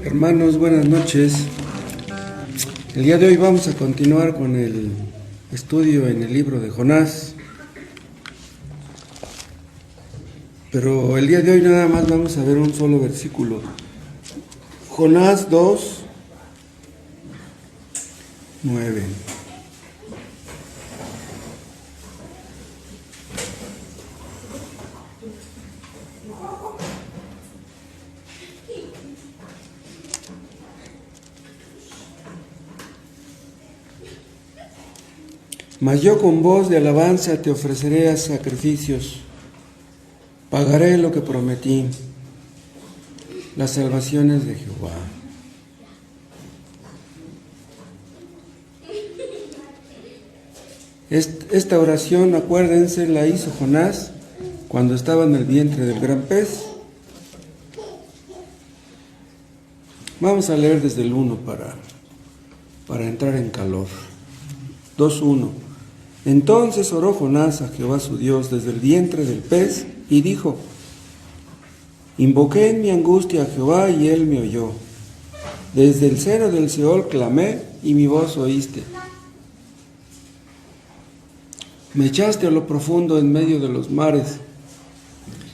Hermanos, buenas noches. El día de hoy vamos a continuar con el estudio en el libro de Jonás. Pero el día de hoy nada más vamos a ver un solo versículo. Jonás 2, 9. Mas yo con voz de alabanza te ofreceré a sacrificios, pagaré lo que prometí, las salvaciones de Jehová. Esta oración, acuérdense, la hizo Jonás cuando estaba en el vientre del gran pez. Vamos a leer desde el 1 para entrar en calor. 2:1. Entonces oró Jonás a Jehová su Dios desde el vientre del pez y dijo: Invoqué en mi angustia a Jehová y él me oyó. Desde el seno del Seol clamé y mi voz oíste. Me echaste a lo profundo en medio de los mares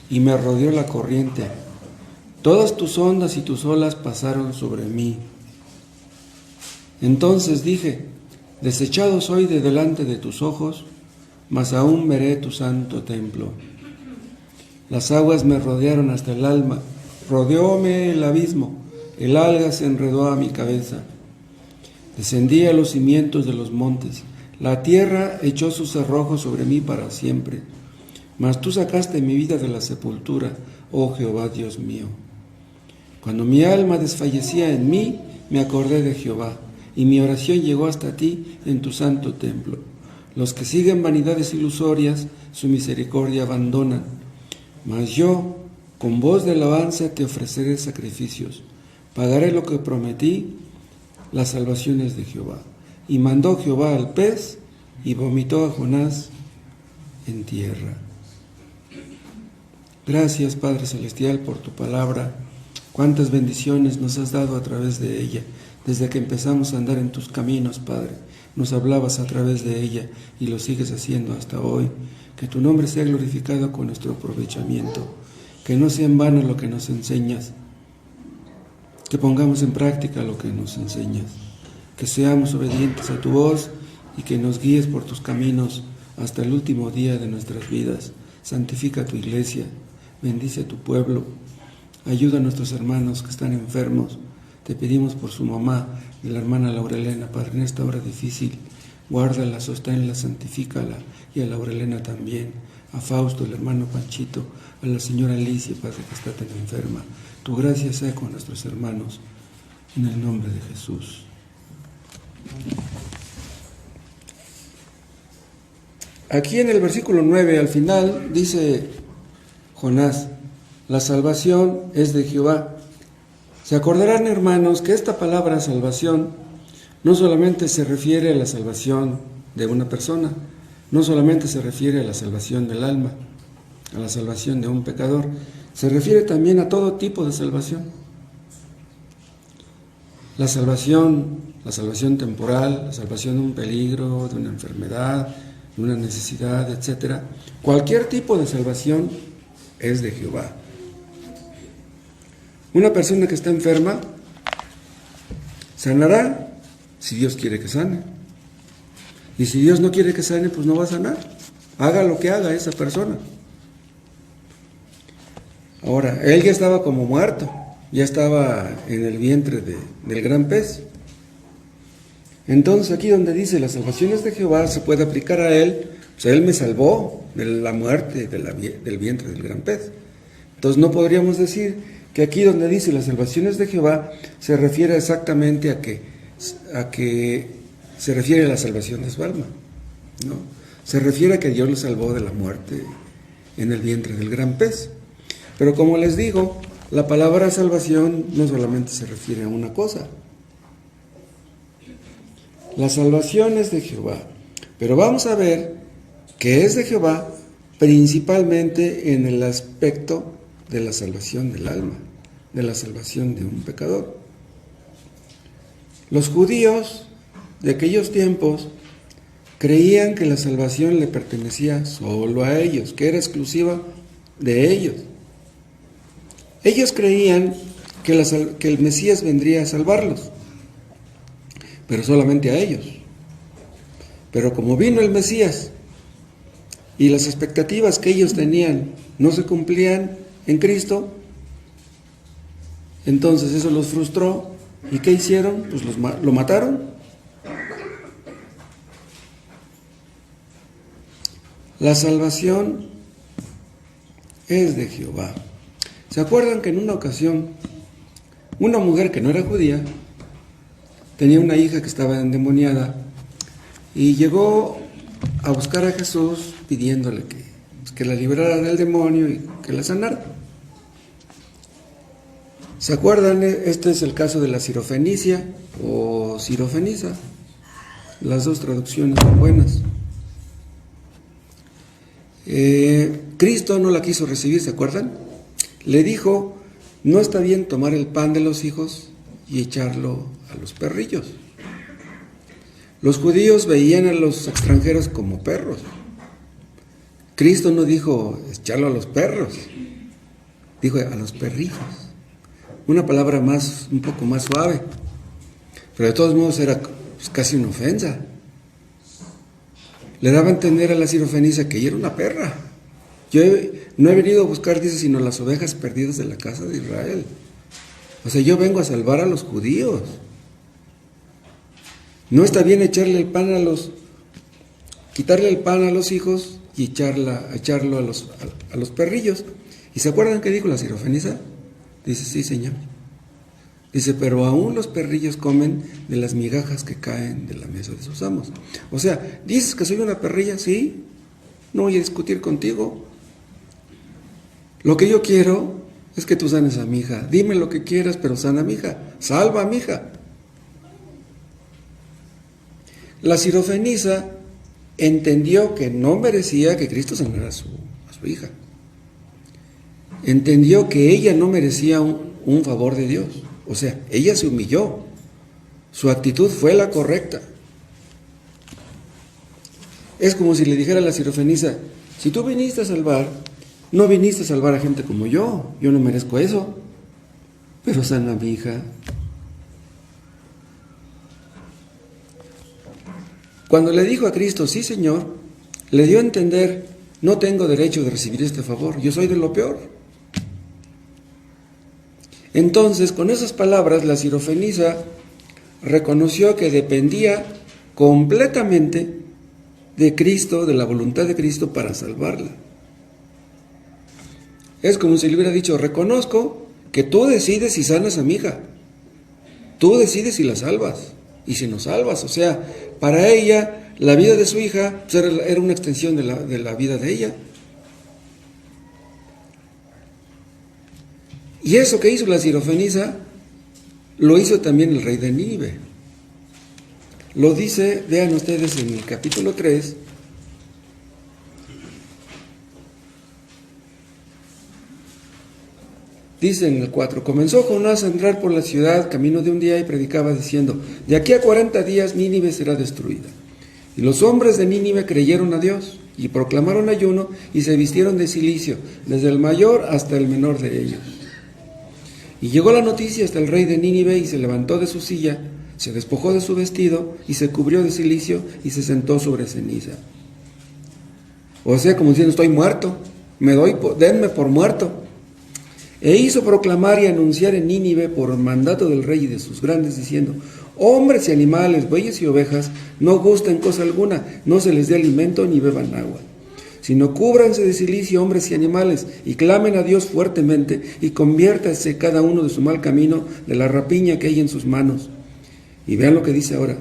y me rodeó la corriente. Todas tus ondas y tus olas pasaron sobre mí. Entonces dije: Desechado soy de delante de tus ojos, mas aún veré tu santo templo. Las aguas me rodearon hasta el alma, rodeóme el abismo, el alga se enredó a mi cabeza. Descendí a los cimientos de los montes, la tierra echó sus cerrojos sobre mí para siempre. Mas tú sacaste mi vida de la sepultura, oh Jehová Dios mío. Cuando mi alma desfallecía en mí, me acordé de Jehová, y mi oración llegó hasta ti en tu santo templo. Los que siguen vanidades ilusorias, su misericordia abandonan. Mas yo, con voz de alabanza, te ofreceré sacrificios. Pagaré lo que prometí, las salvaciones de Jehová. Y mandó Jehová al pez, y vomitó a Jonás en tierra. Gracias, Padre Celestial, por tu palabra. Cuántas bendiciones nos has dado a través de ella. Desde que empezamos a andar en tus caminos, Padre, nos hablabas a través de ella y lo sigues haciendo hasta hoy. Que tu nombre sea glorificado con nuestro aprovechamiento. Que no sea en vano lo que nos enseñas. Que pongamos en práctica lo que nos enseñas. Que seamos obedientes a tu voz y que nos guíes por tus caminos hasta el último día de nuestras vidas. Santifica tu iglesia, bendice a tu pueblo, ayuda a nuestros hermanos que están enfermos. Te pedimos por su mamá y la hermana Laurelena, Padre, en esta hora difícil, guárdala, sosténla, santifícala, y a Laurelena también, a Fausto, el hermano Panchito, a la señora Alicia, Padre, que está tan enferma. Tu gracia sea con nuestros hermanos, en el nombre de Jesús. Aquí en el versículo 9, al final, dice Jonás: la salvación es de Jehová. Se acordarán, hermanos, que esta palabra salvación no solamente se refiere a la salvación de una persona, no solamente se refiere a la salvación del alma, a la salvación de un pecador, se refiere también a todo tipo de salvación. La salvación temporal, la salvación de un peligro, de una enfermedad, de una necesidad, etc. Cualquier tipo de salvación es de Jehová. Una persona que está enferma sanará si Dios quiere que sane. Y si Dios no quiere que sane, pues no va a sanar. Haga lo que haga esa persona. Ahora, él ya estaba como muerto, ya estaba en el vientre del gran pez. Entonces aquí donde dice las salvaciones de Jehová se puede aplicar a él, pues él me salvó de la muerte del vientre del gran pez. Entonces no podríamos decir que aquí donde dice las salvaciones de Jehová se refiere exactamente a que se refiere a la salvación de su alma, ¿no? Se refiere a que Dios lo salvó de la muerte en el vientre del gran pez. Pero como les digo, la palabra salvación no solamente se refiere a una cosa. La salvación es de Jehová, pero vamos a ver que es de Jehová principalmente en el aspecto de la salvación del alma, de la salvación de un pecador. Los judíos de aquellos tiempos creían que la salvación le pertenecía solo a ellos, que era exclusiva de ellos. Ellos creían que el Mesías vendría a salvarlos, pero solamente a ellos. Pero como vino el Mesías y las expectativas que ellos tenían no se cumplían en Cristo, entonces eso los frustró. ¿Y qué hicieron? Pues lo mataron. La salvación es de Jehová. ¿Se acuerdan que en una ocasión una mujer que no era judía tenía una hija que estaba endemoniada y llegó a buscar a Jesús pidiéndole que la librara del demonio y que la sanara? ¿Se acuerdan? Este es el caso de la Sirofenicia o Sirofenisa. Las dos traducciones son buenas. Cristo no la quiso recibir, ¿se acuerdan? Le dijo, no está bien tomar el pan de los hijos y echarlo a los perrillos. Los judíos veían a los extranjeros como perros. Cristo no dijo echarlo a los perros, dijo a los perrillos. Una palabra un poco más suave, pero de todos modos era casi una ofensa. Le daba a entender a la Sirofenisa que ella era una perra. Yo no he venido a buscar, dice, sino las ovejas perdidas de la casa de Israel. O sea, yo vengo a salvar a los judíos. No está bien echarle el pan quitarle el pan a los hijos y echarlo a los perrillos. ¿Y se acuerdan qué dijo la Sirofenisa? Dice, sí, Señor. Dice, pero aún los perrillos comen de las migajas que caen de la mesa de sus amos. O sea, ¿dices que soy una perrilla? Sí. No voy a discutir contigo. Lo que yo quiero es que tú sanes a mi hija. Dime lo que quieras, pero sana a mi hija. Salva a mi hija. La Sirofenisa entendió que no merecía que Cristo sanara a su hija. Entendió que ella no merecía un favor de Dios. O sea, ella se humilló. Su actitud fue la correcta. Es como si le dijera a la Sirofenisa, si tú viniste a salvar, no viniste a salvar a gente como yo no merezco eso, pero sana a mi hija. Cuando le dijo a Cristo, sí Señor, le dio a entender, no tengo derecho de recibir este favor, yo soy de lo peor. Entonces, con esas palabras, la Sirofenisa reconoció que dependía completamente de Cristo, de la voluntad de Cristo para salvarla. Es como si le hubiera dicho, reconozco que tú decides si sanas a mi hija, tú decides si la salvas y si no salvas. O sea, para ella, la vida de su hija era una extensión de la vida de ella. Y eso que hizo la Sirofenisa, lo hizo también el rey de Nínive. Lo dice, vean ustedes en el capítulo 3, dice en el 4, comenzó Jonás a entrar por la ciudad camino de un día y predicaba diciendo, de aquí a 40 días Nínive será destruida. Y los hombres de Nínive creyeron a Dios y proclamaron ayuno y se vistieron de cilicio, desde el mayor hasta el menor de ellos. Y llegó la noticia hasta el rey de Nínive y se levantó de su silla, se despojó de su vestido y se cubrió de cilicio y se sentó sobre ceniza. O sea, como diciendo, estoy muerto, denme por muerto. E hizo proclamar y anunciar en Nínive por mandato del rey y de sus grandes, diciendo, hombres y animales, bueyes y ovejas, no gusten cosa alguna, no se les dé alimento ni beban agua, sino cúbranse de cilicio hombres y animales, y clamen a Dios fuertemente, y conviértase cada uno de su mal camino, de la rapiña que hay en sus manos. Y vean lo que dice ahora,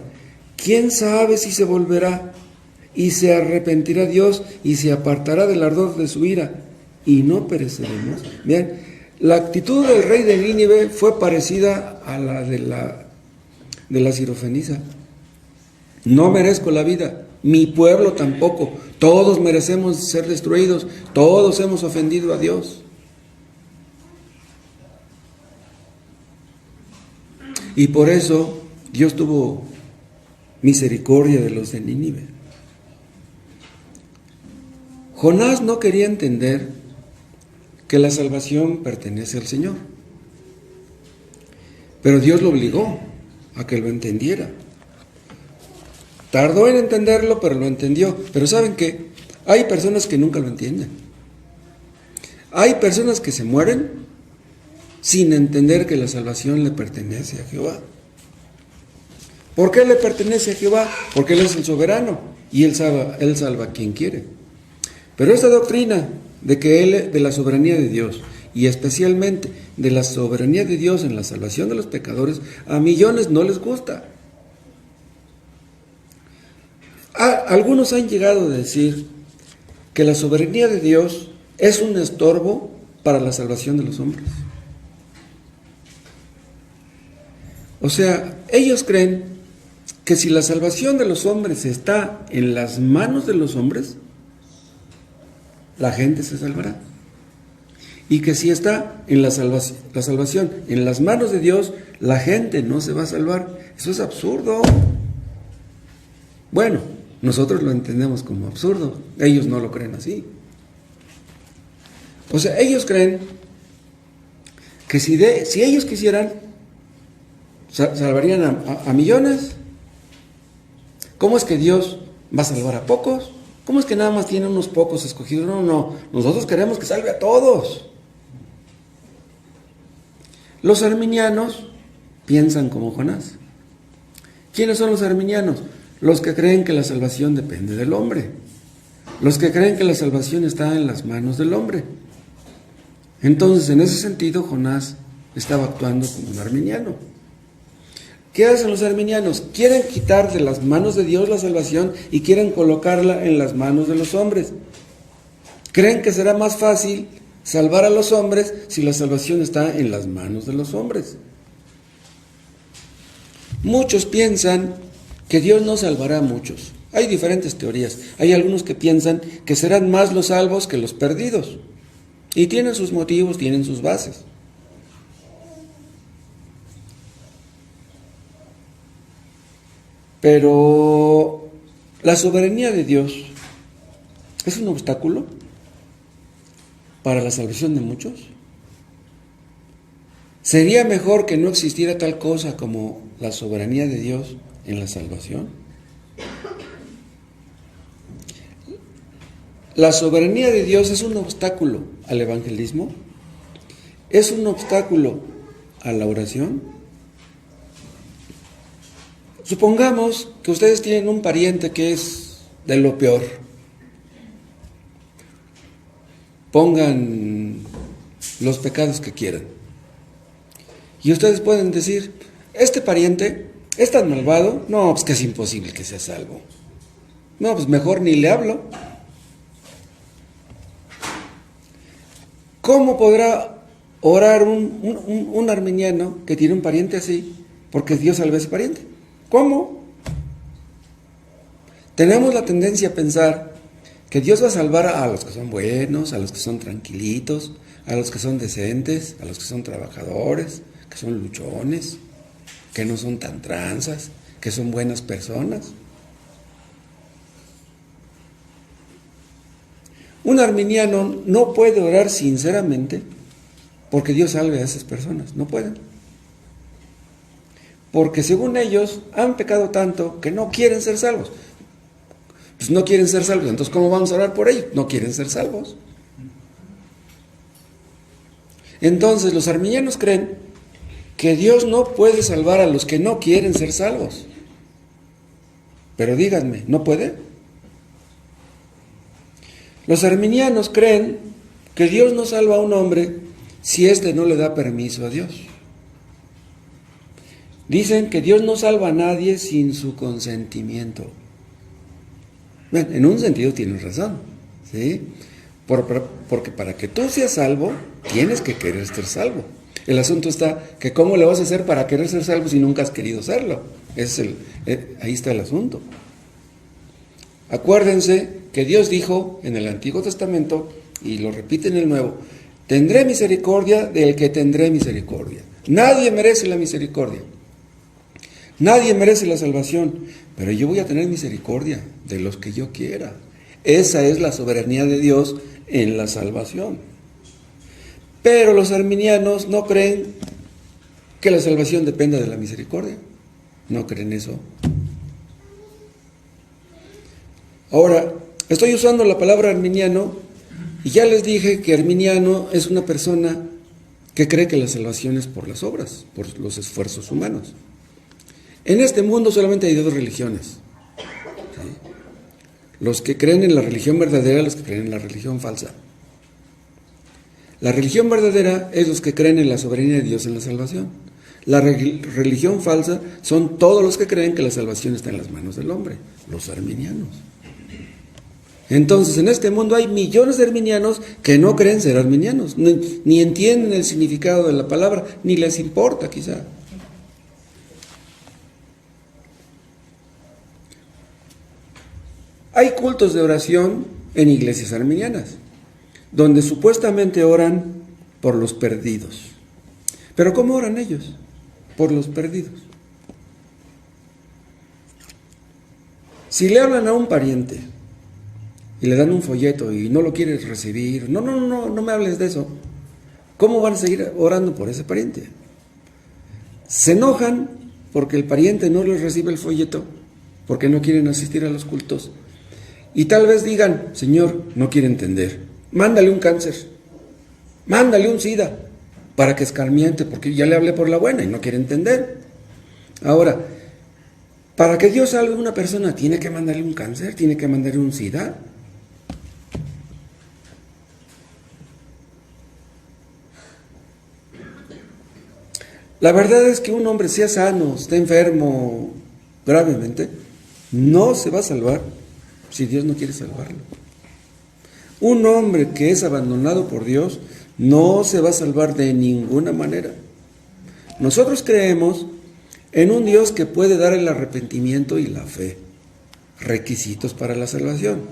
¿quién sabe si se volverá, y se arrepentirá Dios, y se apartará del ardor de su ira, y no pereceremos? Vean, la actitud del rey de Nínive fue parecida a la de la Sirofenisa. No merezco la vida, mi pueblo tampoco, todos merecemos ser destruidos, todos hemos ofendido a Dios. Y por eso Dios tuvo misericordia de los de Nínive. Jonás no quería entender que la salvación pertenece al Señor, pero Dios lo obligó a que lo entendiera. Tardó en entenderlo, pero lo entendió. Pero ¿saben qué? Hay personas que nunca lo entienden. Hay personas que se mueren sin entender que la salvación le pertenece a Jehová. ¿Por qué le pertenece a Jehová? Porque Él es el soberano y Él salva a quien quiere. Pero esta doctrina de la soberanía de Dios, y especialmente de la soberanía de Dios en la salvación de los pecadores, a millones no les gusta. Algunos han llegado a decir que la soberanía de Dios es un estorbo para la salvación de los hombres. O sea, ellos creen que si la salvación de los hombres está en las manos de los hombres, la gente se salvará. Y que si está en la salvación en las manos de Dios, la gente no se va a salvar. Eso es absurdo. Bueno, nosotros lo entendemos como absurdo. Ellos no lo creen así. O sea, ellos creen que si ellos quisieran, salvarían a millones. ¿Cómo es que Dios va a salvar a pocos? ¿Cómo es que nada más tiene unos pocos escogidos? No. Nosotros queremos que salve a todos. Los arminianos piensan como Jonás. ¿Quiénes son los arminianos? Los que creen que la salvación depende del hombre. Los que creen que la salvación está en las manos del hombre. Entonces, en ese sentido, Jonás estaba actuando como un arminiano. ¿Qué hacen los arminianos? Quieren quitar de las manos de Dios la salvación y quieren colocarla en las manos de los hombres. Creen que será más fácil salvar a los hombres si la salvación está en las manos de los hombres. Muchos piensan que Dios no salvará a muchos. Hay diferentes teorías. Hay algunos que piensan que serán más los salvos que los perdidos. Y tienen sus motivos, tienen sus bases. Pero la soberanía de Dios es un obstáculo para la salvación de muchos. ¿Sería mejor que no existiera tal cosa como la soberanía de Dios en la salvación? La soberanía de Dios es un obstáculo al evangelismo, es un obstáculo a la oración. Supongamos que ustedes tienen un pariente que es de lo peor. Pongan los pecados que quieran. Y ustedes pueden decir, este pariente es tan malvado, no, pues que es imposible que sea salvo. No, pues mejor ni le hablo. ¿Cómo podrá orar un arminiano que tiene un pariente así? Porque Dios salve a ese pariente. ¿Cómo? Tenemos la tendencia a pensar que Dios va a salvar a los que son buenos, a los que son tranquilitos, a los que son decentes, a los que son trabajadores, que son luchones, que no son tan tranzas, que son buenas personas. Un arminiano no puede orar sinceramente porque Dios salve a esas personas, no pueden. Porque según ellos han pecado tanto que no quieren ser salvos. Pues no quieren ser salvos, entonces ¿cómo vamos a orar por ellos? No quieren ser salvos. Entonces los arminianos creen que Dios no puede salvar a los que no quieren ser salvos. Pero díganme, ¿no puede? Los arminianos creen que Dios no salva a un hombre si éste no le da permiso a Dios. Dicen que Dios no salva a nadie sin su consentimiento. Bueno, en un sentido tienes razón, ¿sí? Porque para que tú seas salvo, tienes que querer ser salvo. El asunto está que ¿cómo le vas a hacer para querer ser salvo si nunca has querido serlo? Ahí está el asunto. Acuérdense que Dios dijo en el Antiguo Testamento, y lo repite en el Nuevo, tendré misericordia del que tendré misericordia. Nadie merece la misericordia. Nadie merece la salvación, pero yo voy a tener misericordia de los que yo quiera. Esa es la soberanía de Dios en la salvación. Pero los arminianos no creen que la salvación dependa de la misericordia. No creen eso. Ahora, estoy usando la palabra arminiano y ya les dije que arminiano es una persona que cree que la salvación es por las obras, por los esfuerzos humanos. En este mundo solamente hay dos religiones. ¿Sí? Los que creen en la religión verdadera y los que creen en la religión falsa. La religión verdadera es los que creen en la soberanía de Dios en la salvación. La religión falsa son todos los que creen que la salvación está en las manos del hombre, los arminianos. Entonces, en este mundo hay millones de arminianos que no creen ser arminianos, ni entienden el significado de la palabra, ni les importa quizá. Hay cultos de oración en iglesias arminianas, donde supuestamente oran por los perdidos. ¿Pero cómo oran ellos? Por los perdidos. Si le hablan a un pariente y le dan un folleto y no lo quieres recibir, no me hables de eso, ¿cómo van a seguir orando por ese pariente? Se enojan porque el pariente no les recibe el folleto, porque no quieren asistir a los cultos. Y tal vez digan, Señor, no quiere entender, mándale un cáncer, mándale un SIDA, para que escarmiente, porque ya le hablé por la buena y no quiere entender. Ahora, para que Dios salve a una persona, ¿tiene que mandarle un cáncer? ¿Tiene que mandarle un SIDA? La verdad es que un hombre sea sano, esté enfermo gravemente, no se va a salvar si Dios no quiere salvarlo. Un hombre que es abandonado por Dios no se va a salvar de ninguna manera. Nosotros creemos en un Dios que puede dar el arrepentimiento y la fe, requisitos para la salvación.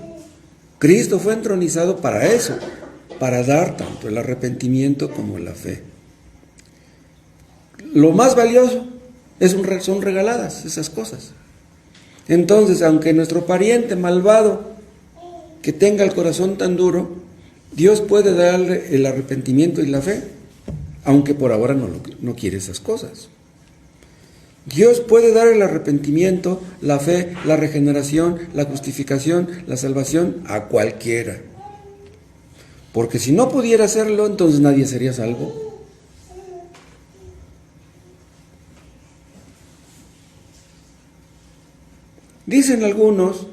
Cristo fue entronizado para eso, para dar tanto el arrepentimiento como la fe. Lo más valioso son regaladas esas cosas. Entonces, aunque nuestro pariente malvado que tenga el corazón tan duro, Dios puede darle el arrepentimiento y la fe, aunque por ahora no quiere esas cosas. Dios puede dar el arrepentimiento, la fe, la regeneración, la justificación, la salvación a cualquiera. Porque si no pudiera hacerlo, entonces nadie sería salvo. Dicen algunos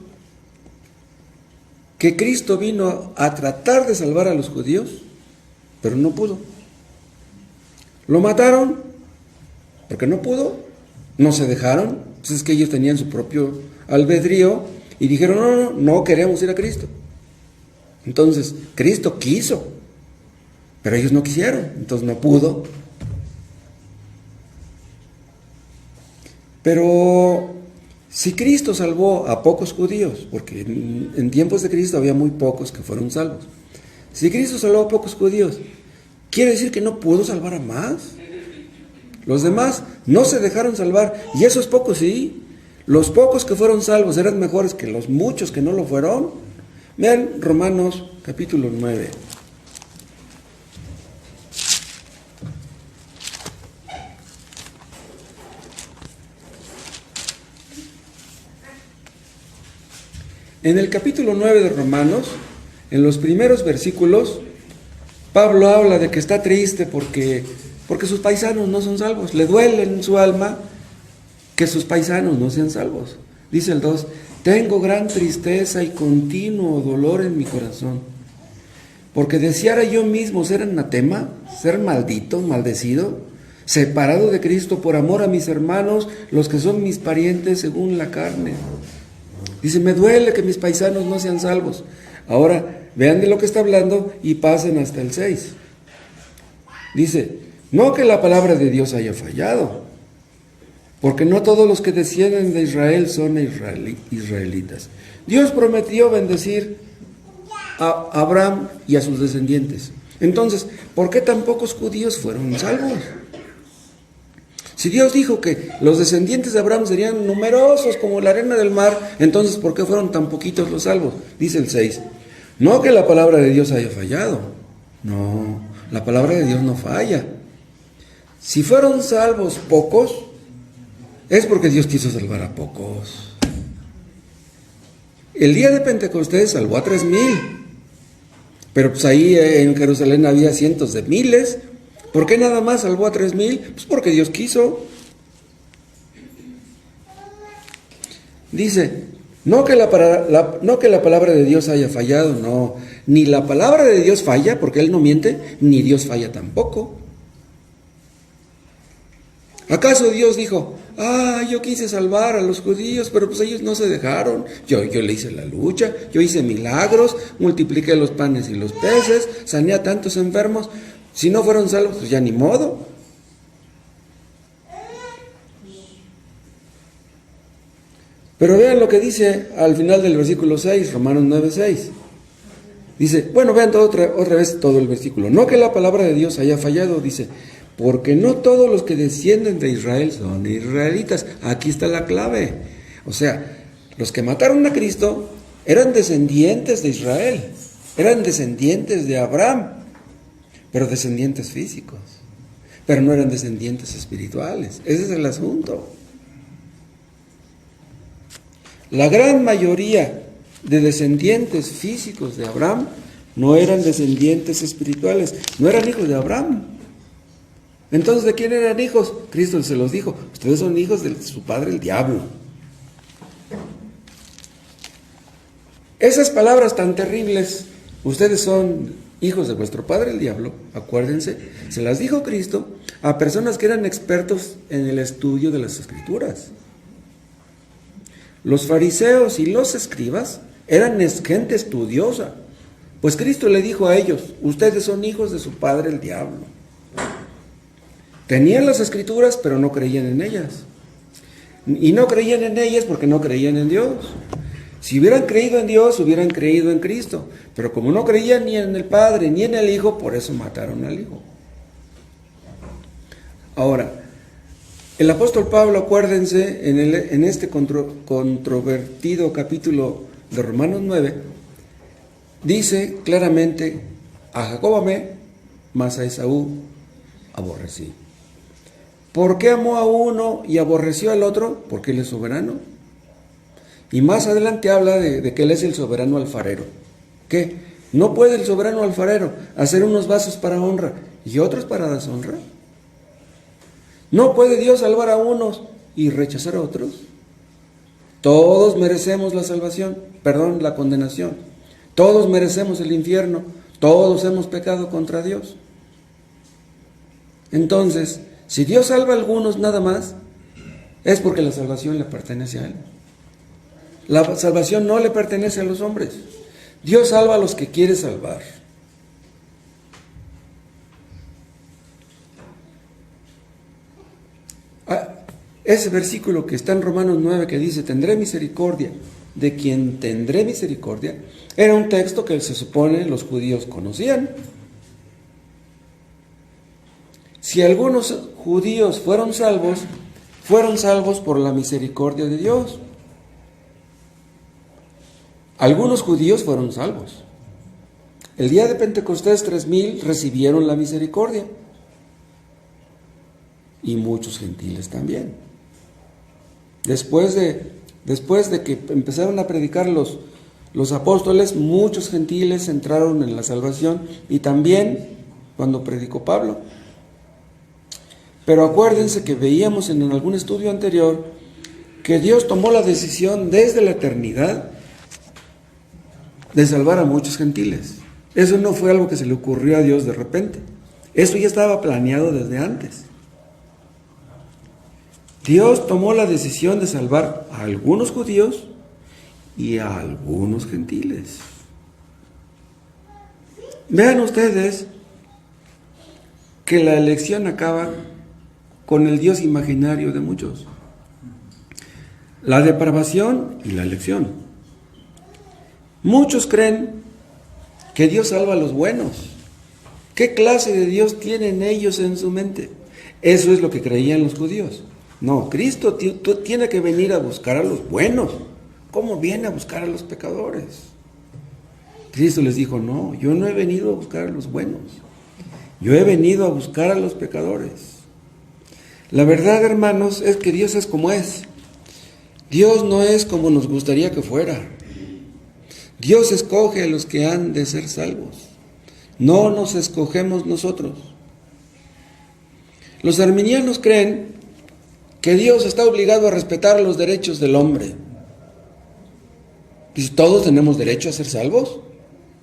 que Cristo vino a tratar de salvar a los judíos, pero no pudo. Lo mataron porque no pudo, no se dejaron, pues es que ellos tenían su propio albedrío y dijeron, no queremos ir a Cristo. Entonces, Cristo quiso, pero ellos no quisieron, entonces no pudo. Pero si Cristo salvó a pocos judíos, porque en tiempos de Cristo había muy pocos que fueron salvos. Si Cristo salvó a pocos judíos, ¿quiere decir que no pudo salvar a más? Los demás no se dejaron salvar, y esos pocos sí. Los pocos que fueron salvos eran mejores que los muchos que no lo fueron. Vean Romanos capítulo 9. En el capítulo 9 de Romanos, en los primeros versículos, Pablo habla de que está triste porque sus paisanos no son salvos. Le duele en su alma que sus paisanos no sean salvos. Dice el 2, tengo gran tristeza y continuo dolor en mi corazón, porque deseara yo mismo ser anatema, ser maldito, maldecido, separado de Cristo por amor a mis hermanos, los que son mis parientes según la carne. Dice, me duele que mis paisanos no sean salvos. Ahora, vean de lo que está hablando y pasen hasta el 6. Dice, no que la palabra de Dios haya fallado, porque no todos los que descienden de Israel son israelitas. Dios prometió bendecir a Abraham y a sus descendientes. Entonces, ¿por qué tan pocos judíos fueron salvos? Si Dios dijo que los descendientes de Abraham serían numerosos como la arena del mar, entonces ¿por qué fueron tan poquitos los salvos? Dice el 6. No que la palabra de Dios haya fallado. No, la palabra de Dios no falla. Si fueron salvos pocos, es porque Dios quiso salvar a pocos. El día de Pentecostés salvó a 3,000. Pero pues ahí en Jerusalén había cientos de miles. ¿Por qué nada más salvó a 3,000? Pues porque Dios quiso. Dice, no que la palabra de Dios haya fallado, no. Ni la palabra de Dios falla, porque Él no miente, ni Dios falla tampoco. ¿Acaso Dios dijo, yo quise salvar a los judíos, pero pues ellos no se dejaron? Yo le hice la lucha, yo hice milagros, multipliqué los panes y los peces, sané a tantos enfermos. Si no fueron salvos, pues ya ni modo. Pero vean lo que dice al final del versículo 6, Romanos 9:6. Dice, bueno, vean otra vez todo el versículo. No que la palabra de Dios haya fallado, dice, porque no todos los que descienden de Israel son israelitas. Aquí está la clave. O sea, los que mataron a Cristo eran descendientes de Israel, eran descendientes de Abraham, pero descendientes físicos, pero no eran descendientes espirituales. Ese es el asunto. La gran mayoría de descendientes físicos de Abraham no eran descendientes espirituales, no eran hijos de Abraham. Entonces, ¿de quién eran hijos? Cristo se los dijo, ustedes son hijos de su padre el diablo. Esas palabras tan terribles, ustedes son hijos de vuestro padre el diablo, acuérdense, se las dijo Cristo a personas que eran expertos en el estudio de las Escrituras. Los fariseos y los escribas eran gente estudiosa, pues Cristo le dijo a ellos, ustedes son hijos de su padre el diablo. Tenían las Escrituras, pero no creían en ellas. Y no creían en ellas porque no creían en Dios. Si hubieran creído en Dios, hubieran creído en Cristo. Pero como no creían ni en el Padre ni en el Hijo, por eso mataron al Hijo. Ahora, el apóstol Pablo, acuérdense, en este controvertido capítulo de Romanos 9, dice claramente, a Jacob amé, mas a Esaú aborrecí. ¿Por qué amó a uno y aborreció al otro? Porque Él es soberano. Y más adelante habla de que Él es el soberano alfarero. ¿Qué? ¿No puede el soberano alfarero hacer unos vasos para honra y otros para deshonra? ¿No puede Dios salvar a unos y rechazar a otros? Todos merecemos la salvación, la condenación. Todos merecemos el infierno. Todos hemos pecado contra Dios. Entonces, si Dios salva a algunos nada más, es porque la salvación le pertenece a Él. La salvación no le pertenece a los hombres. Dios salva a los que quiere salvar. Ese versículo que está en Romanos 9 que dice, tendré misericordia de quien tendré misericordia, era un texto que se supone los judíos conocían. Si algunos judíos fueron salvos por la misericordia de Dios. Algunos judíos fueron salvos. El día de Pentecostés 3,000 recibieron la misericordia. Y muchos gentiles también. Después de que empezaron a predicar los apóstoles, muchos gentiles entraron en la salvación y también cuando predicó Pablo. Pero acuérdense que veíamos en algún estudio anterior que Dios tomó la decisión desde la eternidad de salvar a muchos gentiles. Eso no fue algo que se le ocurrió a Dios de repente. Eso ya estaba planeado desde antes. Dios tomó la decisión de salvar a algunos judíos y a algunos gentiles. Vean ustedes que la elección acaba con el Dios imaginario de muchos. La depravación y la elección. Muchos creen que Dios salva a los buenos. ¿Qué clase de Dios tienen ellos en su mente? Eso es lo que creían los judíos. No, Cristo tiene que venir a buscar a los buenos. ¿Cómo viene a buscar a los pecadores? Cristo les dijo, no, yo no he venido a buscar a los buenos. Yo he venido a buscar a los pecadores. La verdad, hermanos, es que Dios es como es. Dios no es como nos gustaría que fuera. Dios escoge a los que han de ser salvos. No nos escogemos nosotros. Los arminianos creen que Dios está obligado a respetar los derechos del hombre. ¿Y todos tenemos derecho a ser salvos?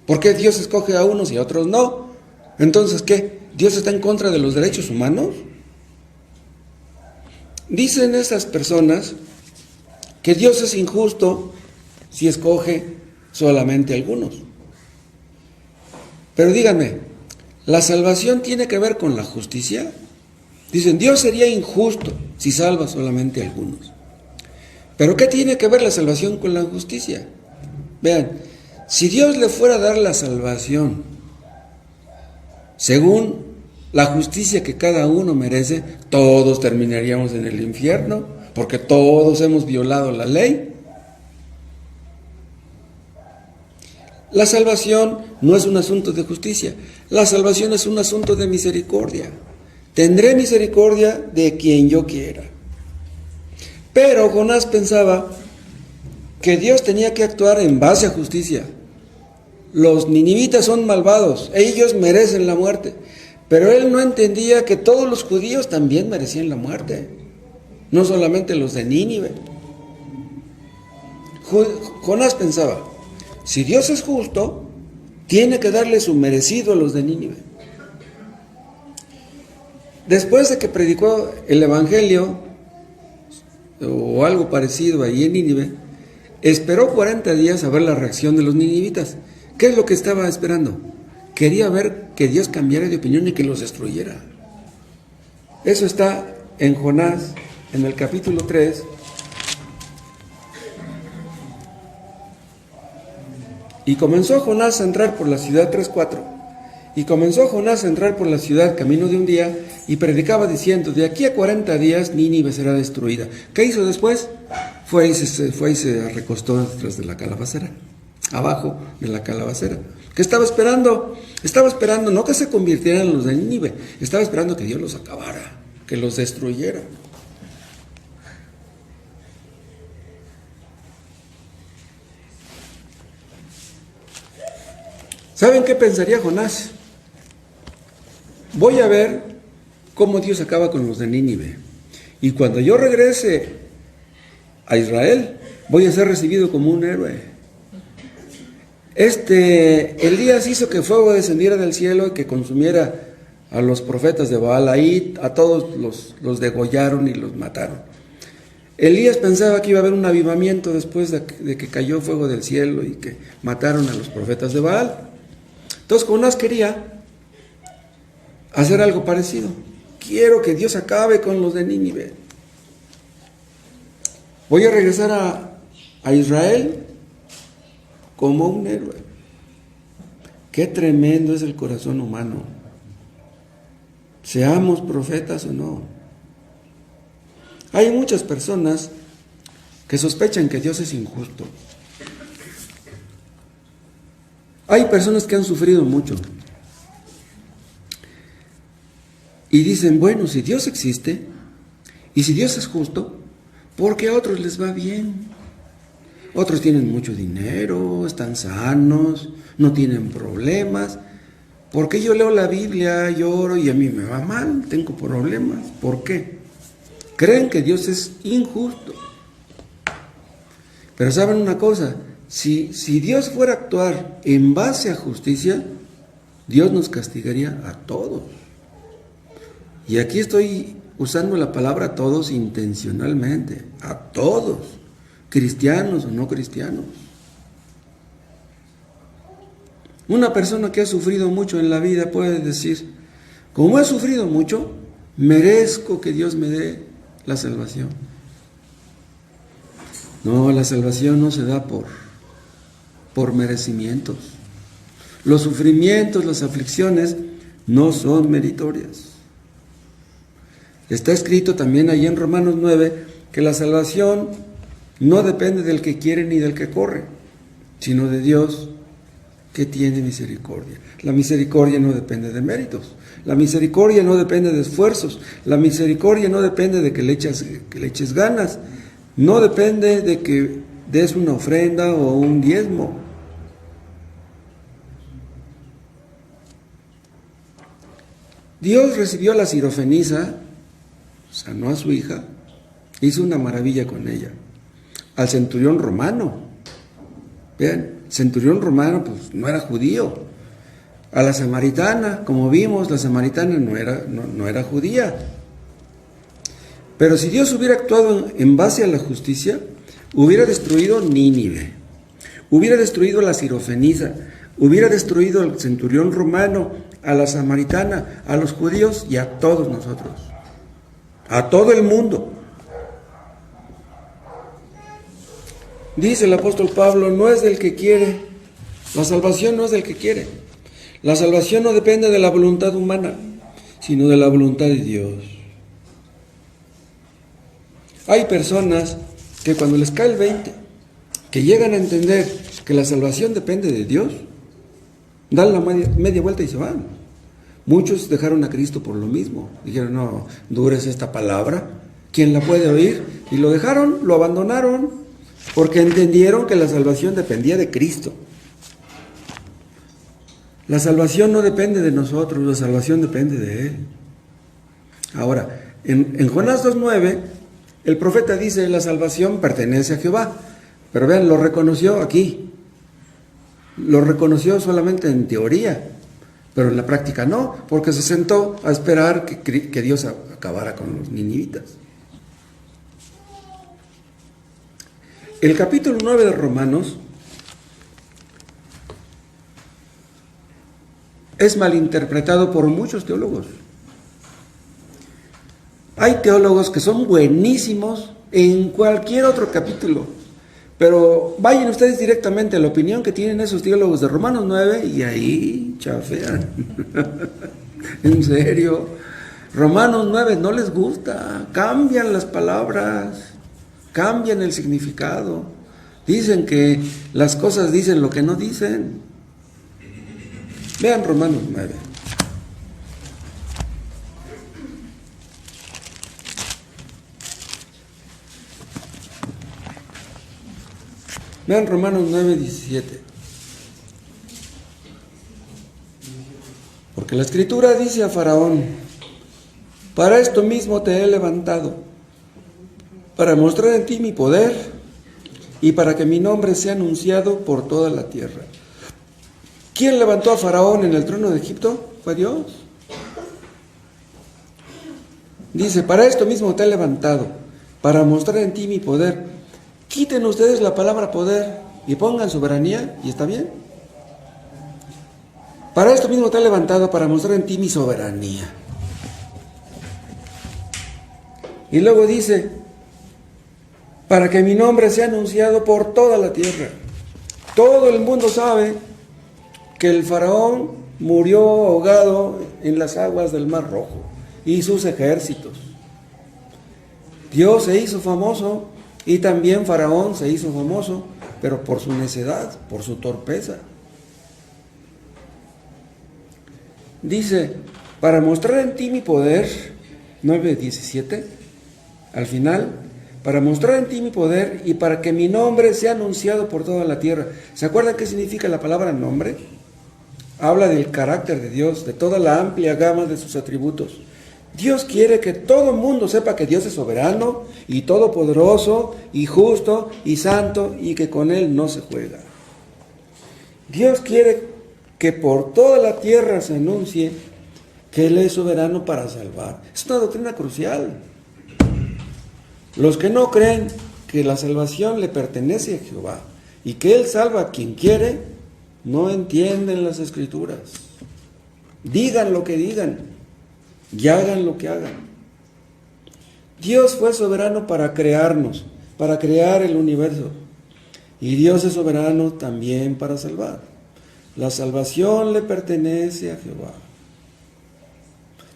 ¿Por qué Dios escoge a unos y a otros no? Entonces, ¿qué? ¿Dios está en contra de los derechos humanos? Dicen esas personas que Dios es injusto si escoge solamente a algunos. Pero díganme, ¿la salvación tiene que ver con la justicia? Dicen, Dios sería injusto si salva solamente a algunos. ¿Pero qué tiene que ver la salvación con la justicia? Vean, si Dios le fuera a dar la salvación según la justicia que cada uno merece, todos terminaríamos en el infierno, porque todos hemos violado la ley. La salvación no es un asunto de justicia, la salvación es un asunto de misericordia. Tendré misericordia de quien yo quiera. Pero Jonás pensaba que Dios tenía que actuar en base a justicia. Los ninivitas son malvados, ellos merecen la muerte. Pero él no entendía que todos los judíos también merecían la muerte, no solamente los de Nínive. Jonás pensaba, si Dios es justo, tiene que darle su merecido a los de Nínive. Después de que predicó el Evangelio, o algo parecido ahí en Nínive, esperó 40 días a ver la reacción de los ninivitas. ¿Qué es lo que estaba esperando? Quería ver que Dios cambiara de opinión y que los destruyera. Eso está en Jonás, en el capítulo 3. Y comenzó Jonás a entrar por la ciudad 3:4. Y comenzó Jonás a entrar por la ciudad camino de un día y predicaba diciendo, de aquí a 40 días Nínive será destruida. ¿Qué hizo después? Fue y se recostó detrás de la calabacera, abajo de la calabacera. ¿Qué estaba esperando? Estaba esperando no que se convirtieran en los de Nínive, estaba esperando que Dios los acabara, que los destruyera. ¿Saben qué pensaría Jonás? Voy a ver cómo Dios acaba con los de Nínive. Y cuando yo regrese a Israel, voy a ser recibido como un héroe. Elías hizo que fuego descendiera del cielo y que consumiera a los profetas de Baal. Ahí a todos los degollaron y los mataron. Elías pensaba que iba a haber un avivamiento después de que cayó fuego del cielo y que mataron a los profetas de Baal. Entonces Jonás quería hacer algo parecido. Quiero que Dios acabe con los de Nínive. Voy a regresar a Israel como un héroe. Qué tremendo es el corazón humano. Seamos profetas o no. Hay muchas personas que sospechan que Dios es injusto. Hay personas que han sufrido mucho. Y dicen, bueno, si Dios existe, y si Dios es justo, ¿por qué a otros les va bien? Otros tienen mucho dinero, están sanos, no tienen problemas. ¿Por qué yo leo la Biblia, lloro y a mí me va mal, tengo problemas? ¿Por qué? Creen que Dios es injusto. Pero ¿saben una cosa? Si Dios fuera a actuar en base a justicia, Dios nos castigaría a todos. Y aquí estoy usando la palabra todos intencionalmente, a todos, cristianos o no cristianos. Una persona que ha sufrido mucho en la vida puede decir, como he sufrido mucho, merezco que Dios me dé la salvación. No, la salvación no se da por merecimientos. Los sufrimientos, las aflicciones no son meritorias. Está escrito también ahí en Romanos 9 que la salvación no depende del que quiere ni del que corre, sino de Dios que tiene misericordia. La misericordia no depende de méritos, la misericordia no depende de esfuerzos, la misericordia no depende de que le eches ganas, no depende de que des una ofrenda o un diezmo. Dios recibió a la sirofenisa, sanó a su hija, hizo una maravilla con ella. Al centurión romano, vean, centurión romano pues no era judío. A la samaritana, como vimos, la samaritana no era judía. Pero si Dios hubiera actuado en base a la justicia, hubiera destruido Nínive, hubiera destruido a la sirofenisa, hubiera destruido al centurión romano, a la samaritana, a los judíos y a todos nosotros, a todo el mundo. Dice el apóstol Pablo, no es del que quiere, la salvación no es del que quiere. La salvación no depende de la voluntad humana, sino de la voluntad de Dios. Hay personas que cuando les cae el 20, que llegan a entender que la salvación depende de Dios, dan la media vuelta y se van. Muchos dejaron a Cristo por lo mismo. Dijeron, no, dura es esta palabra, ¿quién la puede oír? Y lo dejaron, lo abandonaron, porque entendieron que la salvación dependía de Cristo. La salvación no depende de nosotros, la salvación depende de Él. Ahora, en Jonás 2:9, el profeta dice, la salvación pertenece a Jehová. Pero vean, lo reconoció aquí. Lo reconoció solamente en teoría, pero en la práctica no, porque se sentó a esperar que Dios acabara con los ninivitas. El capítulo 9 de Romanos es malinterpretado por muchos teólogos. Hay teólogos que son buenísimos en cualquier otro capítulo, pero vayan ustedes directamente a la opinión que tienen esos teólogos de Romanos 9 y ahí chafean. En serio, Romanos 9 no les gusta, cambian las palabras, cambian el significado, dicen que las cosas dicen lo que no dicen. Vean Romanos 9. Vean Romanos 9:17. Porque la Escritura dice a Faraón, para esto mismo te he levantado, para mostrar en ti mi poder y para que mi nombre sea anunciado por toda la tierra. ¿Quién levantó a Faraón en el trono de Egipto? Fue Dios. Dice, para esto mismo te he levantado, para mostrar en ti mi poder. Quiten ustedes la palabra poder y pongan soberanía y está bien. Para esto mismo te he levantado, para mostrar en ti mi soberanía. Y luego dice, para que mi nombre sea anunciado por toda la tierra. Todo el mundo sabe que el faraón murió ahogado en las aguas del Mar Rojo y sus ejércitos. Dios se hizo famoso y también Faraón se hizo famoso, pero por su necedad, por su torpeza. Dice, para mostrar en ti mi poder, 9:17, al final, para mostrar en ti mi poder y para que mi nombre sea anunciado por toda la tierra. ¿Se acuerdan qué significa la palabra nombre? Habla del carácter de Dios, de toda la amplia gama de sus atributos. Dios quiere que todo el mundo sepa que Dios es soberano y todopoderoso y justo y santo y que con Él no se juega. Dios quiere que por toda la tierra se anuncie que Él es soberano para salvar. Es una doctrina crucial. Los que no creen que la salvación le pertenece a Jehová y que Él salva a quien quiere, no entienden las Escrituras. Digan lo que digan y hagan lo que hagan. Dios fue soberano para crearnos, para crear el universo. Y Dios es soberano también para salvar. La salvación le pertenece a Jehová.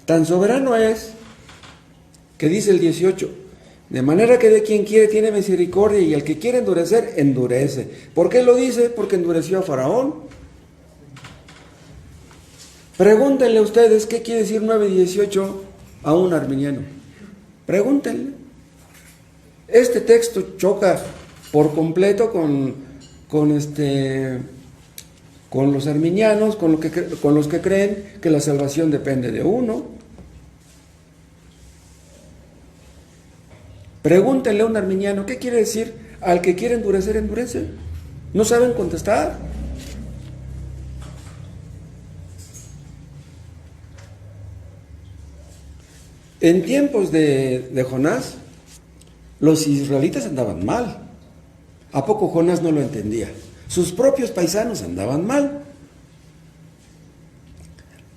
Tan soberano es que dice el 18, de manera que de quien quiere tiene misericordia y al que quiere endurecer, endurece. ¿Por qué lo dice? Porque endureció a Faraón. Pregúntenle ustedes qué quiere decir 9:18 a un arminiano. Pregúntenle. Este texto choca por completo con los arminianos, con los que creen que la salvación depende de uno. Pregúntenle a un arminiano, ¿qué quiere decir al que quiere endurecer, endurece? No saben contestar. En tiempos de Jonás, los israelitas andaban mal. ¿A poco Jonás no lo entendía? Sus propios paisanos andaban mal.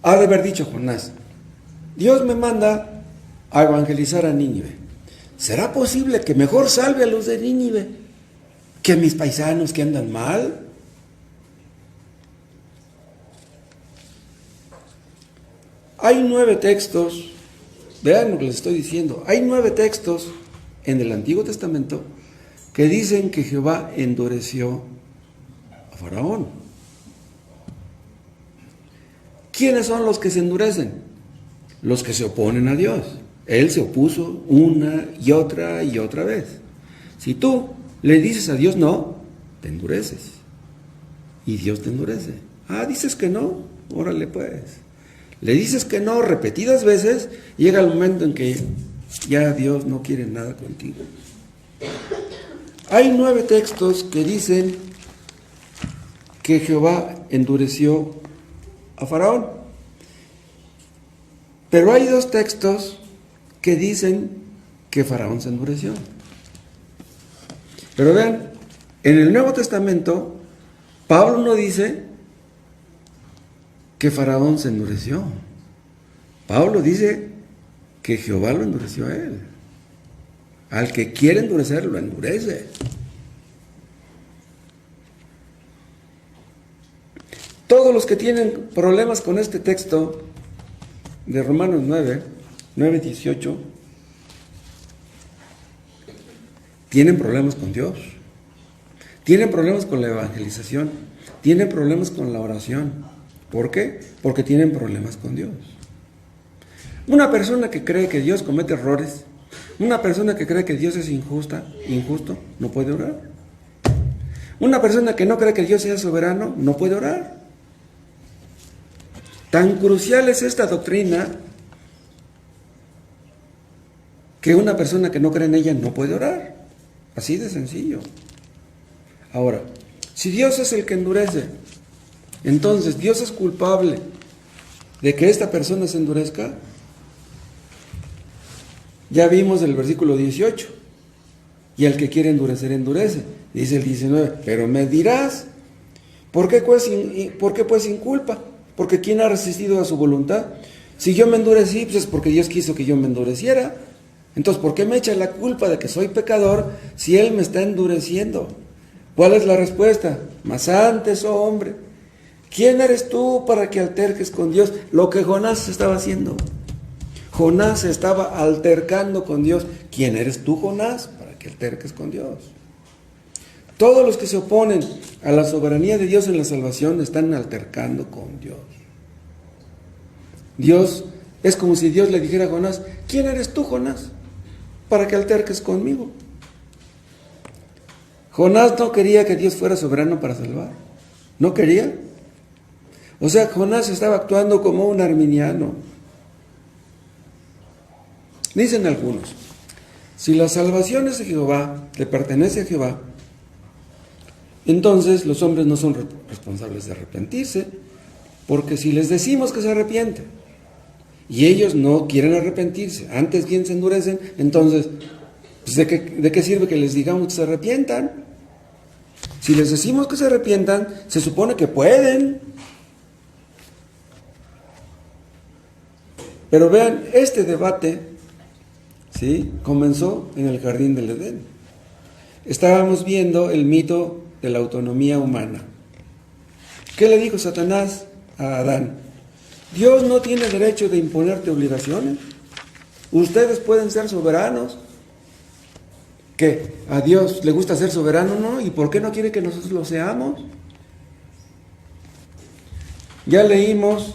Ha de haber dicho Jonás, Dios me manda a evangelizar a Nínive. ¿Será posible que mejor salve a los de Nínive que a mis paisanos que andan mal? Hay 9 textos, vean lo que les estoy diciendo, hay 9 textos en el Antiguo Testamento que dicen que Jehová endureció a Faraón. ¿Quiénes son los que se endurecen? Los que se oponen a Dios. Él se opuso una y otra vez. Si tú le dices a Dios no, te endureces. Y Dios te endurece. Dices que no, órale pues. Le dices que no repetidas veces, llega el momento en que ya Dios no quiere nada contigo. Hay 9 textos que dicen que Jehová endureció a Faraón. Pero hay 2 textos que dicen que Faraón se endureció. Pero vean, en el Nuevo Testamento, Pablo no dice que Faraón se endureció. Pablo dice que Jehová lo endureció a él. Al que quiere endurecer, lo endurece. Todos los que tienen problemas con este texto de Romanos 9:18, tienen problemas con Dios, tienen problemas con la evangelización, tienen problemas con la oración. ¿Por qué? Porque tienen problemas con Dios. Una persona que cree que Dios comete errores, una persona que cree que Dios es injusto, no puede orar. Una persona que no cree que Dios sea soberano, no puede orar. Tan crucial es esta doctrina que una persona que no cree en ella no puede orar. Así de sencillo. Ahora, si Dios es el que endurece, entonces Dios es culpable de que esta persona se endurezca. Ya vimos el versículo 18. Y al que quiere endurecer, endurece. Dice el 19, pero me dirás, ¿por qué pues sin culpa? Porque ¿quién ha resistido a su voluntad? Si yo me endurecí, pues es porque Dios quiso que yo me endureciera. Entonces, ¿por qué me echa la culpa de que soy pecador si Él me está endureciendo? ¿Cuál es la respuesta? Mas antes, oh hombre, ¿quién eres tú para que alterques con Dios? Lo que Jonás estaba haciendo. Jonás estaba altercando con Dios. ¿Quién eres tú, Jonás, para que alterques con Dios? Todos los que se oponen a la soberanía de Dios en la salvación están altercando con Dios. Dios, es como si Dios le dijera a Jonás, ¿quién eres tú, Jonás, para que alterques conmigo? Jonás no quería que Dios fuera soberano para salvar. ¿No quería? O sea, Jonás estaba actuando como un arminiano. Dicen algunos, si la salvación es de Jehová, le pertenece a Jehová, entonces los hombres no son responsables de arrepentirse, porque si les decimos que se arrepienten y ellos no quieren arrepentirse, antes bien se endurecen, entonces, pues ¿de qué sirve que les digamos que se arrepientan? Si les decimos que se arrepientan, se supone que pueden. Pero vean, este debate, ¿sí?, comenzó en el jardín del Edén. Estábamos viendo el mito de la autonomía humana. ¿Qué le dijo Satanás a Adán? ¿Dios no tiene derecho de imponerte obligaciones? Ustedes pueden ser soberanos. ¿Qué? ¿A Dios le gusta ser soberano? ¿No? ¿Y por qué no quiere que nosotros lo seamos? Ya leímos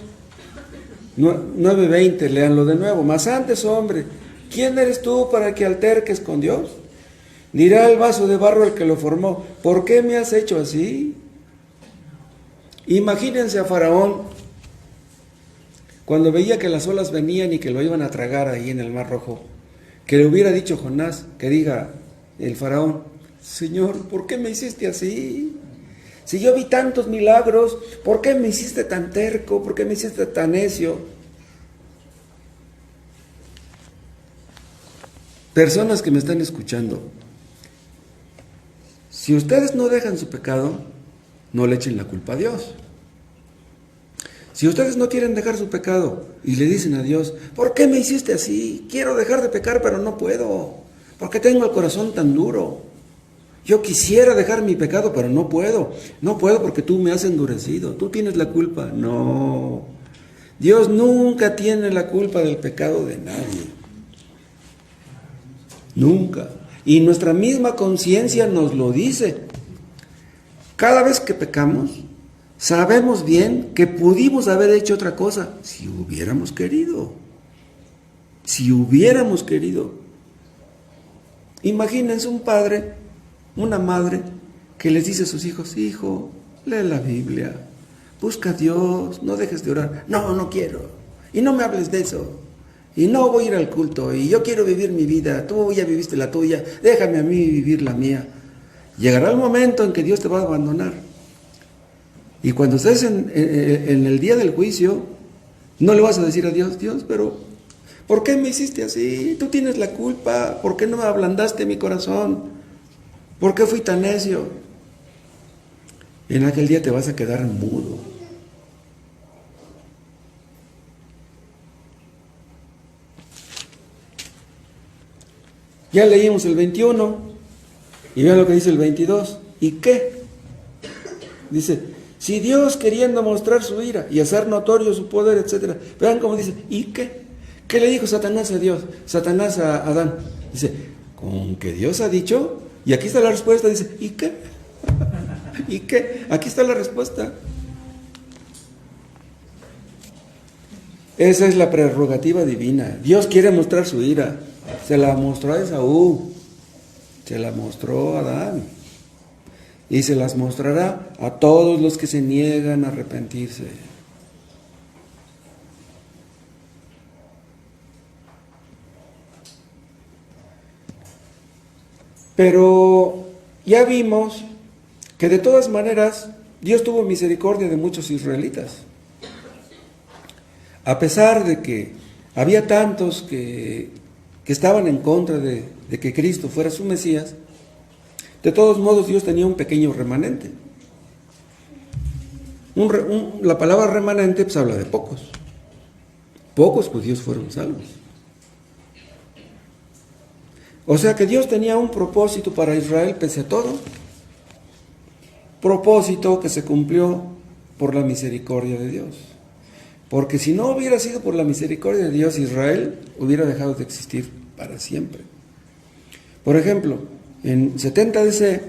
9:20, léanlo de nuevo. Mas antes, hombre, ¿quién eres tú para que alterques con Dios? Dirá el vaso de barro al que lo formó, ¿por qué me has hecho así? Imagínense a Faraón cuando veía que las olas venían y que lo iban a tragar ahí en el Mar Rojo, que le hubiera dicho Jonás, que diga el Faraón, Señor, ¿por qué me hiciste así? Si yo vi tantos milagros, ¿por qué me hiciste tan terco? ¿Por qué me hiciste tan necio? Personas que me están escuchando, si ustedes no dejan su pecado, no le echen la culpa a Dios. Si ustedes no quieren dejar su pecado y le dicen a Dios, ¿por qué me hiciste así? Quiero dejar de pecar, pero no puedo, porque tengo el corazón tan duro. Yo quisiera dejar mi pecado, pero no puedo. No puedo porque tú me has endurecido. Tú tienes la culpa. No. Dios nunca tiene la culpa del pecado de nadie. Nunca. Y nuestra misma conciencia nos lo dice. Cada vez que pecamos, sabemos bien que pudimos haber hecho otra cosa si hubiéramos querido. Si hubiéramos querido. Imagínense un padre, una madre que les dice a sus hijos, hijo, lee la Biblia, busca a Dios, no dejes de orar. No, no quiero. Y no me hables de eso. Y no voy a ir al culto. Y yo quiero vivir mi vida. Tú ya viviste la tuya. Déjame a mí vivir la mía. Llegará el momento en que Dios te va a abandonar. Y cuando estés en el día del juicio, no le vas a decir a Dios, Dios, pero ¿por qué me hiciste así? Tú tienes la culpa. ¿Por qué no me ablandaste mi corazón? ¿Por qué fui tan necio? En aquel día te vas a quedar mudo. Ya leímos el 21 y vean lo que dice el 22. ¿Y qué? Dice, si Dios queriendo mostrar su ira y hacer notorio su poder, etc. Vean cómo dice, ¿y qué? ¿Qué le dijo Satanás a Dios? Satanás a Adán. Dice, ¿con que Dios ha dicho? Y aquí está la respuesta, dice, ¿y qué? ¿Y qué? Aquí está la respuesta. Esa es la prerrogativa divina. Dios quiere mostrar su ira. Se la mostró a Esaú, se la mostró a Adán y se las mostrará a todos los que se niegan a arrepentirse. Pero ya vimos que de todas maneras Dios tuvo misericordia de muchos israelitas. A pesar de que había tantos que estaban en contra de que Cristo fuera su Mesías, de todos modos Dios tenía un pequeño remanente. La palabra remanente pues habla de pocos. Pocos judíos fueron salvos. O sea que Dios tenía un propósito para Israel pese a todo. Propósito que se cumplió por la misericordia de Dios. Porque si no hubiera sido por la misericordia de Dios, Israel hubiera dejado de existir para siempre. Por ejemplo, en 70 DC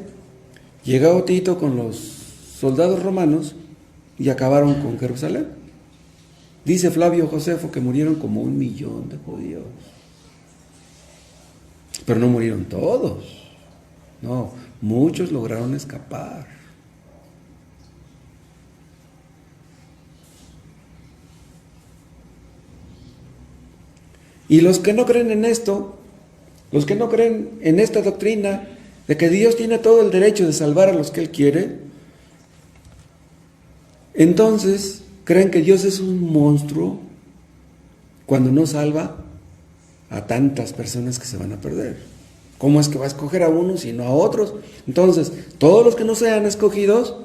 llegó Tito con los soldados romanos y acabaron con Jerusalén. Dice Flavio Josefo que murieron como 1 millón de judíos. Pero no murieron todos. No, muchos lograron escapar. Y los que no creen en esto, los que no creen en esta doctrina de que Dios tiene todo el derecho de salvar a los que Él quiere, entonces creen que Dios es un monstruo cuando no salva a tantas personas que se van a perder. ¿Cómo es que va a escoger a unos y no a otros? Entonces, todos los que no sean escogidos,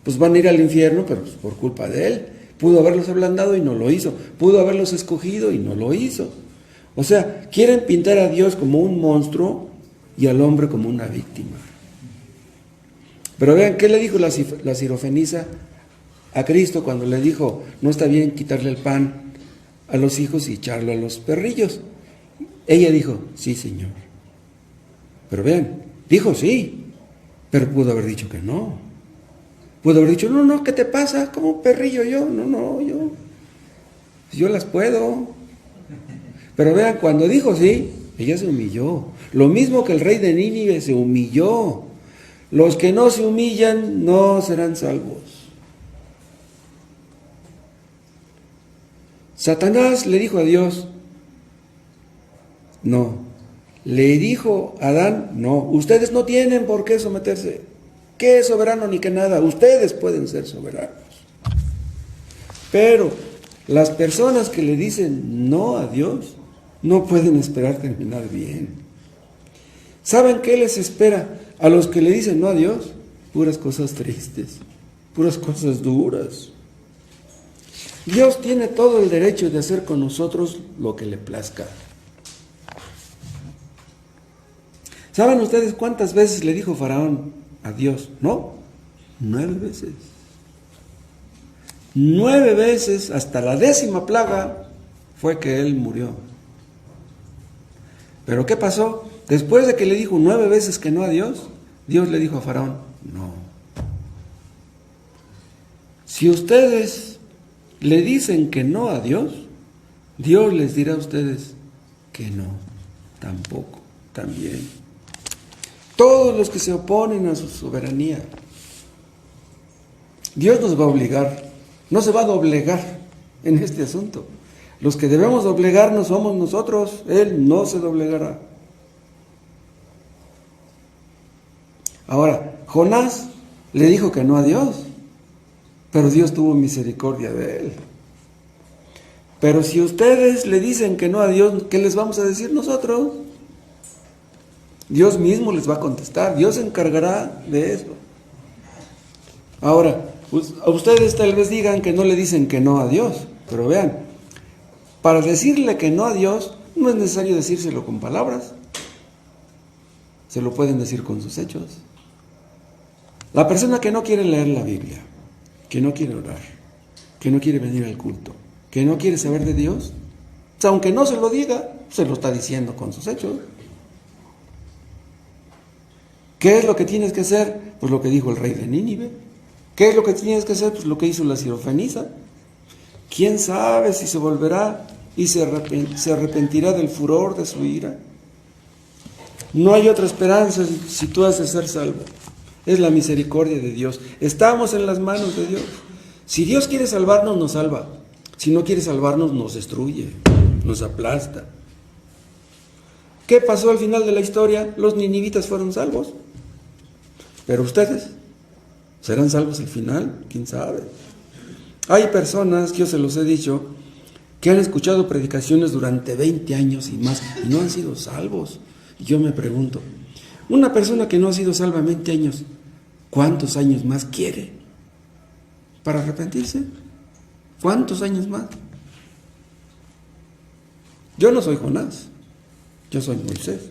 pues van a ir al infierno, pero pues por culpa de Él. Pudo haberlos ablandado y no lo hizo. Pudo haberlos escogido y no lo hizo. O sea, quieren pintar a Dios como un monstruo y al hombre como una víctima. Pero vean, ¿qué le dijo la sirofenisa a Cristo cuando le dijo, no está bien quitarle el pan a los hijos y echarlo a los perrillos? Ella dijo, sí, Señor. Pero vean, dijo sí, pero pudo haber dicho que no. Pudo haber dicho, no, ¿qué te pasa? Como un perrillo yo, no, yo las puedo. Pero vean, cuando dijo sí, ella se humilló. Lo mismo que el rey de Nínive se humilló. Los que no se humillan no serán salvos. Satanás le dijo a Dios, no. Le dijo a Adán, no, ustedes no tienen por qué someterse. ¿Qué es soberano ni qué nada? Ustedes pueden ser soberanos. Pero las personas que le dicen no a Dios no pueden esperar terminar bien. ¿Saben qué les espera a los que le dicen no a Dios? Puras cosas tristes, puras cosas duras. Dios tiene todo el derecho de hacer con nosotros lo que le plazca. ¿Saben ustedes cuántas veces le dijo Faraón a Dios? ¿No? 9 veces. 9 veces, hasta la 10ª plaga, fue que él murió. ¿Pero qué pasó? Después de que le dijo 9 veces que no a Dios, Dios le dijo a Faraón, no. Si ustedes le dicen que no a Dios, Dios les dirá a ustedes que no, tampoco, también. Todos los que se oponen a su soberanía, Dios nos va a obligar, no se va a doblegar en este asunto. Los que debemos doblegarnos somos nosotros, Él no se doblegará. Ahora, Jonás le dijo que no a Dios, pero Dios tuvo misericordia de él. Pero si ustedes le dicen que no a Dios, ¿qué les vamos a decir nosotros? Dios mismo les va a contestar, Dios se encargará de eso. Ahora, a ustedes tal vez digan que no le dicen que no a Dios, pero vean, para decirle que no a Dios no es necesario decírselo con palabras, se lo pueden decir con sus hechos. La persona que no quiere leer la Biblia, que no quiere orar, que no quiere venir al culto, que no quiere saber de Dios, aunque no se lo diga, se lo está diciendo con sus hechos. ¿Qué es lo que tienes que hacer? Pues lo que dijo el rey de Nínive. ¿Qué es lo que tienes que hacer? Pues lo que hizo la sirofenisa. ¿Quién sabe si se volverá y se arrepentirá del furor de su ira? No hay otra esperanza si tú has de ser salvo. Es la misericordia de Dios. Estamos en las manos de Dios. Si Dios quiere salvarnos, nos salva. Si no quiere salvarnos, nos destruye, nos aplasta. ¿Qué pasó al final de la historia? Los ninivitas fueron salvos. Pero ustedes, ¿serán salvos al final? ¿Quién sabe? Hay personas, que yo se los he dicho, que han escuchado predicaciones durante 20 años y más y no han sido salvos. Y yo me pregunto, una persona que no ha sido salva 20 años, ¿cuántos años más quiere para arrepentirse? ¿Cuántos años más? Yo no soy Jonás, yo soy Moisés.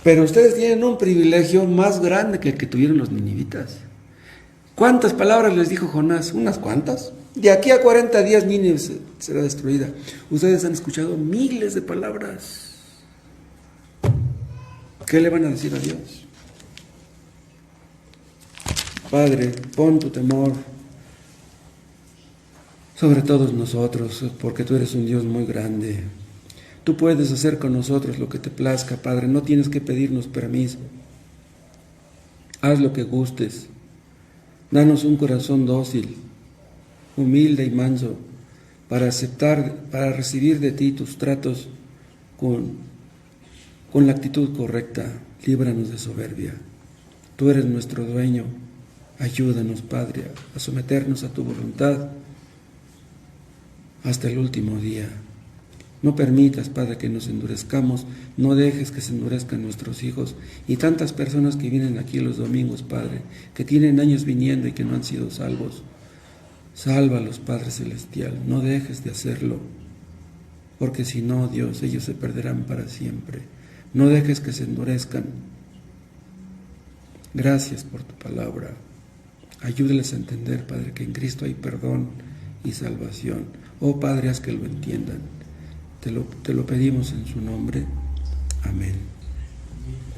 Pero ustedes tienen un privilegio más grande que el que tuvieron los ninivitas. ¿Cuántas palabras les dijo Jonás? Unas cuantas. De aquí a 40 días Nínive será destruida. Ustedes han escuchado miles de palabras. ¿Qué le van a decir a Dios? Padre, pon tu temor sobre todos nosotros, porque tú eres un Dios muy grande. Tú puedes hacer con nosotros lo que te plazca, Padre. No tienes que pedirnos permiso. Haz lo que gustes. Danos un corazón dócil, humilde y manso, para aceptar, para recibir de ti tus tratos con la actitud correcta. Líbranos de soberbia. Tú eres nuestro dueño. Ayúdanos, Padre, a someternos a tu voluntad hasta el último día. No permitas, Padre, que nos endurezcamos, no dejes que se endurezcan nuestros hijos y tantas personas que vienen aquí los domingos, Padre, que tienen años viniendo y que no han sido salvos. Sálvalos, Padre Celestial, no dejes de hacerlo, porque si no, Dios, ellos se perderán para siempre. No dejes que se endurezcan. Gracias por tu palabra. Ayúdales a entender, Padre, que en Cristo hay perdón y salvación. Oh, Padre, haz que lo entiendan. Te Te lo pedimos en su nombre. Amén.